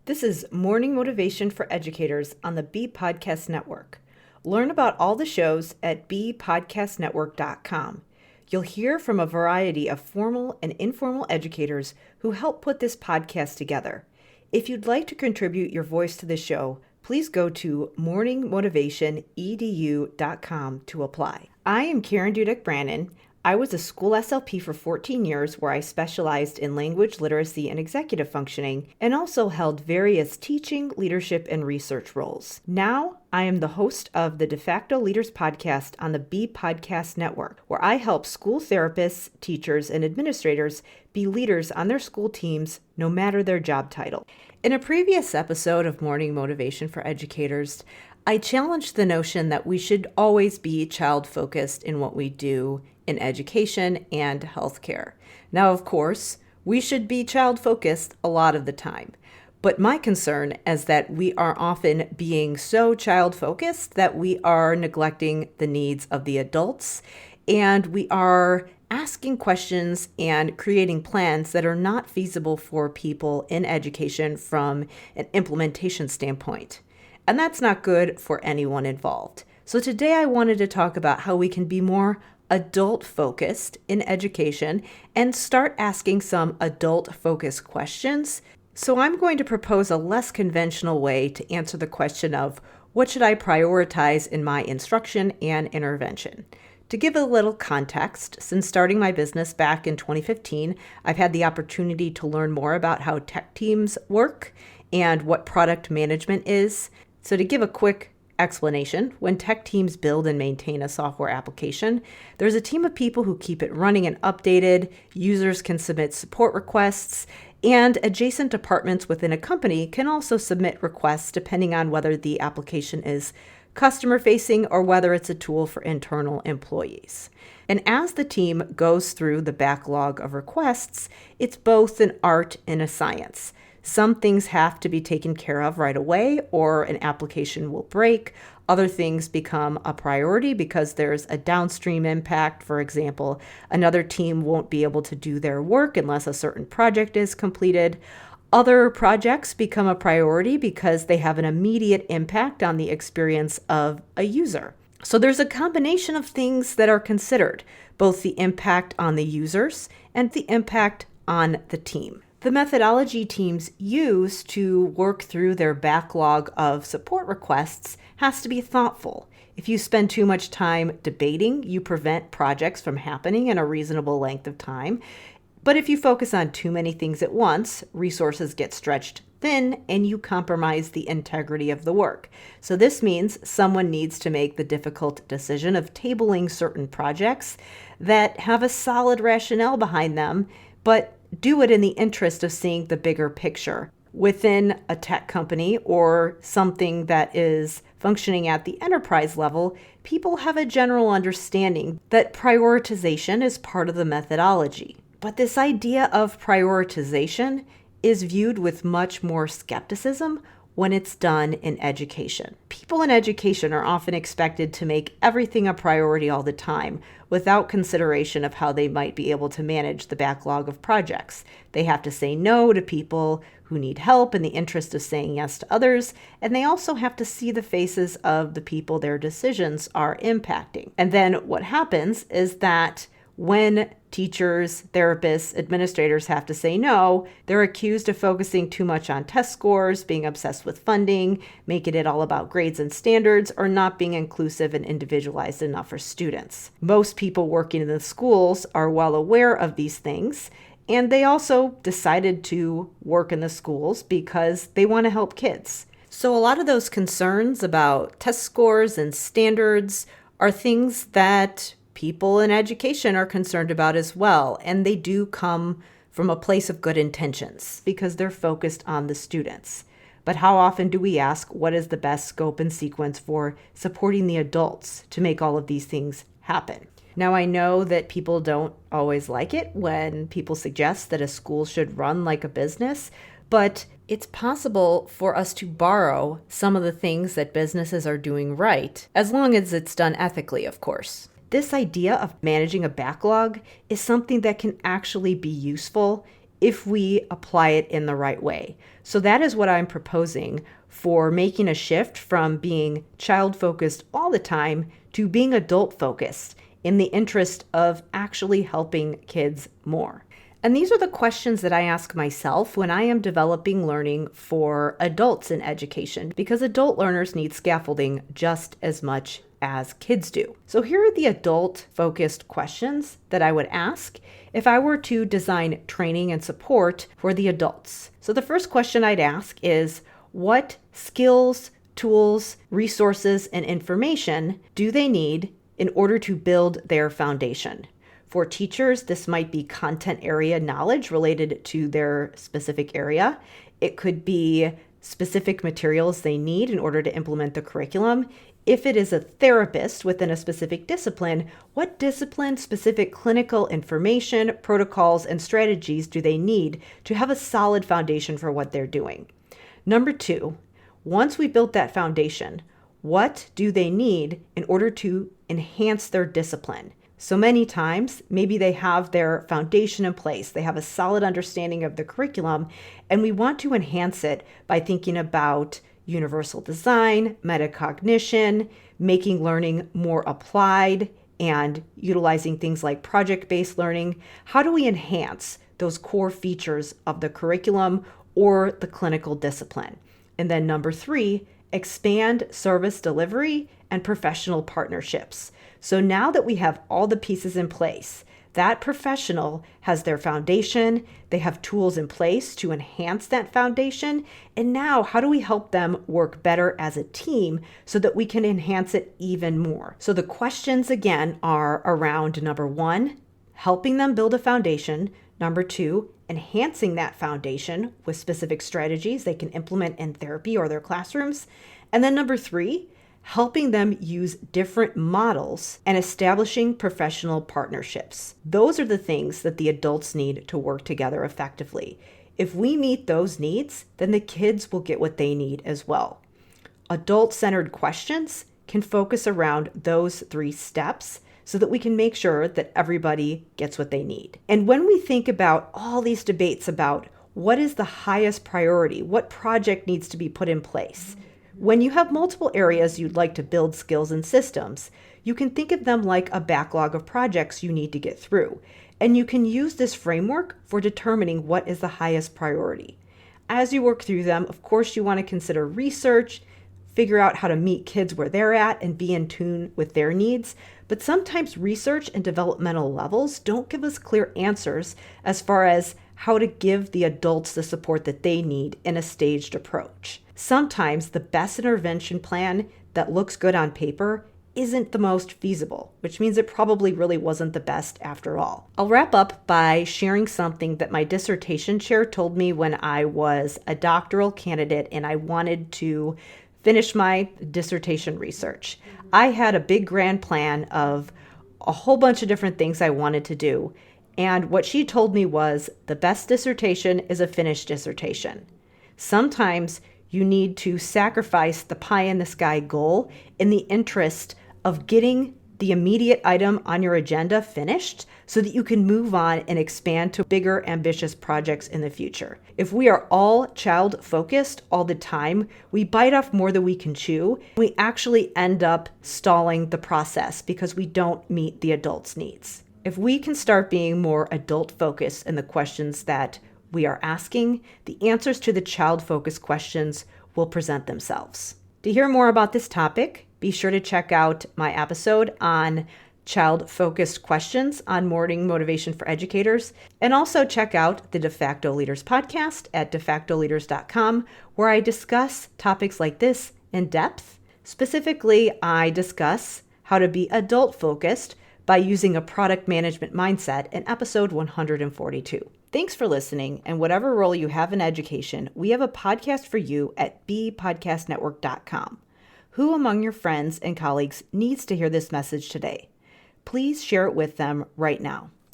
This is Morning Motivation for Educators on the Bee Podcast Network. Learn about all the shows at beepodcastnetwork.com. You'll hear from a variety of formal and informal educators who help put this podcast together. If you'd like to contribute your voice to the show, please go to morningmotivationedu.com to apply. I am Karen Dudek-Brannan. I was a school SLP for 14 years where I specialized in language literacy and executive functioning and also held various teaching, leadership, and research roles. Now, I am the host of the De facto Leaders podcast on the Bee Podcast Network, where I help school therapists, teachers, and administrators be leaders on their school teams, no matter their job title. In a previous episode of Morning Motivation for Educators, I challenged the notion that we should always be child-focused in what we do in education and healthcare. Now, of course, we should be child-focused a lot of the time. But my concern is that we are often being so child-focused that we are neglecting the needs of the adults, and we are asking questions and creating plans that are not feasible for people in education from an implementation standpoint. And that's not good for anyone involved. So today I wanted to talk about how we can be more adult-focused in education and start asking some adult-focused questions. So I'm going to propose a less conventional way to answer the question of what should I prioritize in my instruction and intervention. To give a little context, since starting my business back in 2015, I've had the opportunity to learn more about how tech teams work and what product management is. So to give a quick explanation, when tech teams build and maintain a software application, there's a team of people who keep it running and updated, users can submit support requests, and adjacent departments within a company can also submit requests depending on whether the application is customer-facing or whether it's a tool for internal employees. And as the team goes through the backlog of requests, it's both an art and a science. Some things have to be taken care of right away, or an application will break. Other things become a priority because there's a downstream impact. For example, another team won't be able to do their work unless a certain project is completed. Other projects become a priority because they have an immediate impact on the experience of a user. So there's a combination of things that are considered, both the impact on the users and the impact on the team. The methodology teams use to work through their backlog of support requests has to be thoughtful. If you spend too much time debating, you prevent projects from happening in a reasonable length of time. But if you focus on too many things at once, resources get stretched thin and you compromise the integrity of the work. So this means someone needs to make the difficult decision of tabling certain projects that have a solid rationale behind them, but do it in the interest of seeing the bigger picture. Within a tech company or something that is functioning at the enterprise level, people have a general understanding that prioritization is part of the methodology. But this idea of prioritization is viewed with much more skepticism when it's done in education. People in education are often expected to make everything a priority all the time without consideration of how they might be able to manage the backlog of projects. They have to say no to people who need help in the interest of saying yes to others, and they also have to see the faces of the people their decisions are impacting. And then what happens is that when teachers, therapists, administrators have to say no, they're accused of focusing too much on test scores, being obsessed with funding, making it all about grades and standards, or not being inclusive and individualized enough for students. Most people working in the schools are well aware of these things, and they also decided to work in the schools because they want to help kids. So a lot of those concerns about test scores and standards are things that people in education are concerned about as well, and they do come from a place of good intentions because they're focused on the students. But how often do we ask what is the best scope and sequence for supporting the adults to make all of these things happen? Now, I know that people don't always like it when people suggest that a school should run like a business, but it's possible for us to borrow some of the things that businesses are doing right, as long as it's done ethically, of course. This idea of managing a backlog is something that can actually be useful if we apply it in the right way. So that is what I'm proposing for making a shift from being child-focused all the time to being adult-focused in the interest of actually helping kids more. And these are the questions that I ask myself when I am developing learning for adults in education, because adult learners need scaffolding just as much as kids do. So here are the adult-focused questions that I would ask if I were to design training and support for the adults. So the first question I'd ask is, what skills, tools, resources, and information do they need in order to build their foundation? For teachers, this might be content area knowledge related to their specific area. It could be specific materials they need in order to implement the curriculum. If it is a therapist within a specific discipline, what discipline-specific clinical information, protocols, and strategies do they need to have a solid foundation for what they're doing? Number 2, once we built that foundation, what do they need in order to enhance their discipline? So many times, maybe they have their foundation in place, they have a solid understanding of the curriculum, and we want to enhance it by thinking about universal design, metacognition, making learning more applied, and utilizing things like project-based learning. How do we enhance those core features of the curriculum or the clinical discipline? And then number 3, expand service delivery and professional partnerships. So now that we have all the pieces in place, that professional has their foundation, they have tools in place to enhance that foundation, and now how do we help them work better as a team so that we can enhance it even more? So the questions again are around number 1, helping them build a foundation, number 2, enhancing that foundation with specific strategies they can implement in therapy or their classrooms, and then number 3, helping them use different models and establishing professional partnerships. Those are the things that the adults need to work together effectively. If we meet those needs, then the kids will get what they need as well. Adult-centered questions can focus around those 3 steps so that we can make sure that everybody gets what they need. And when we think about all these debates about what is the highest priority, what project needs to be put in place, when you have multiple areas you'd like to build skills and systems, you can think of them like a backlog of projects you need to get through. And you can use this framework for determining what is the highest priority. As you work through them, of course, you want to consider research, figure out how to meet kids where they're at and be in tune with their needs. But sometimes research and developmental levels don't give us clear answers as far as how to give the adults the support that they need in a staged approach. Sometimes the best intervention plan that looks good on paper isn't the most feasible, which means it probably really wasn't the best after all. I'll wrap up by sharing something that my dissertation chair told me when I was a doctoral candidate and I wanted to finish my dissertation research. I had a big grand plan of a whole bunch of different things I wanted to do. And what she told me was the best dissertation is a finished dissertation. Sometimes you need to sacrifice the pie in the sky goal in the interest of getting the immediate item on your agenda finished so that you can move on and expand to bigger, ambitious projects in the future. If we are all child focused all the time, we bite off more than we can chew. We actually end up stalling the process because we don't meet the adults' needs. If we can start being more adult focused in the questions that we are asking, the answers to the child-focused questions will present themselves. To hear more about this topic, be sure to check out my episode on child-focused questions on morning motivation for educators, and also check out the De Facto Leaders podcast at defactoleaders.com, where I discuss topics like this in depth. Specifically, I discuss how to be adult-focused by using a product management mindset in episode 142. Thanks for listening, and whatever role you have in education, we have a podcast for you at bepodcastnetwork.com. Who among your friends and colleagues needs to hear this message today? Please share it with them right now.